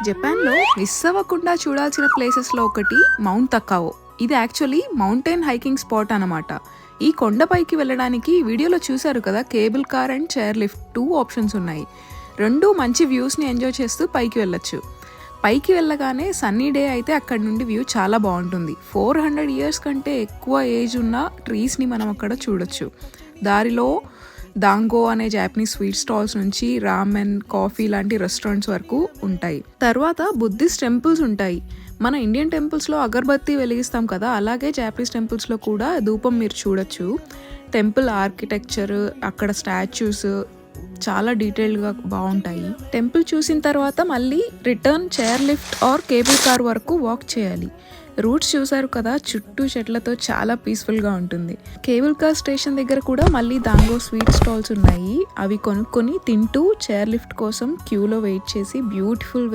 జపాన్లో మిస్ అవ్వకుండా చూడాల్సిన ప్లేసెస్లో ఒకటి మౌంట్ తకావో. ఇది యాక్చువల్లీ మౌంటైన్ హైకింగ్ స్పాట్ అన్నమాట. ఈ కొండపైకి వెళ్ళడానికి వీడియోలో చూశారు కదా, cable car and chair lift 2 options ఉన్నాయి. రెండు మంచి వ్యూస్ని ఎంజాయ్ చేస్తూ పైకి వెళ్ళొచ్చు. పైకి వెళ్ళగానే సన్నీ డే అయితే అక్కడ నుండి వ్యూ చాలా బాగుంటుంది. 400 ఇయర్స్ కంటే ఎక్కువ ఏజ్ ఉన్న ట్రీస్ని మనం అక్కడ చూడొచ్చు. దారిలో దాంగో అనే జాపనీస్ స్వీట్ స్టాల్స్ నుంచి రామెన్, కాఫీ లాంటి రెస్టారెంట్స్ వరకు ఉంటాయి. తర్వాత బుద్ధిస్ట్ టెంపుల్స్ ఉంటాయి. మన ఇండియన్ టెంపుల్స్లో అగరబత్తి వెలిగిస్తాం కదా, అలాగే జాపనీస్ టెంపుల్స్లో కూడా ధూపం మీరు చూడొచ్చు. టెంపుల్ ఆర్కిటెక్చర్, అక్కడ స్టాచ్యూస్ చాలా డీటెయిల్డ్గా బాగుంటాయి. టెంపుల్ చూసిన తర్వాత మళ్ళీ return chair lift or cable car వరకు వాక్ చేయాలి. రూట్స్ చూసారు కదా, చుట్టూ చెట్లతో చాలా పీస్ఫుల్గా ఉంటుంది. కేబుల్ కార్ స్టేషన్ దగ్గర కూడా మళ్ళీ దాంగో స్వీట్ స్టాల్స్ ఉన్నాయి. అవి కొనుక్కొని తింటూ చైర్ లిఫ్ట్ కోసం క్యూలో వెయిట్ చేసి బ్యూటిఫుల్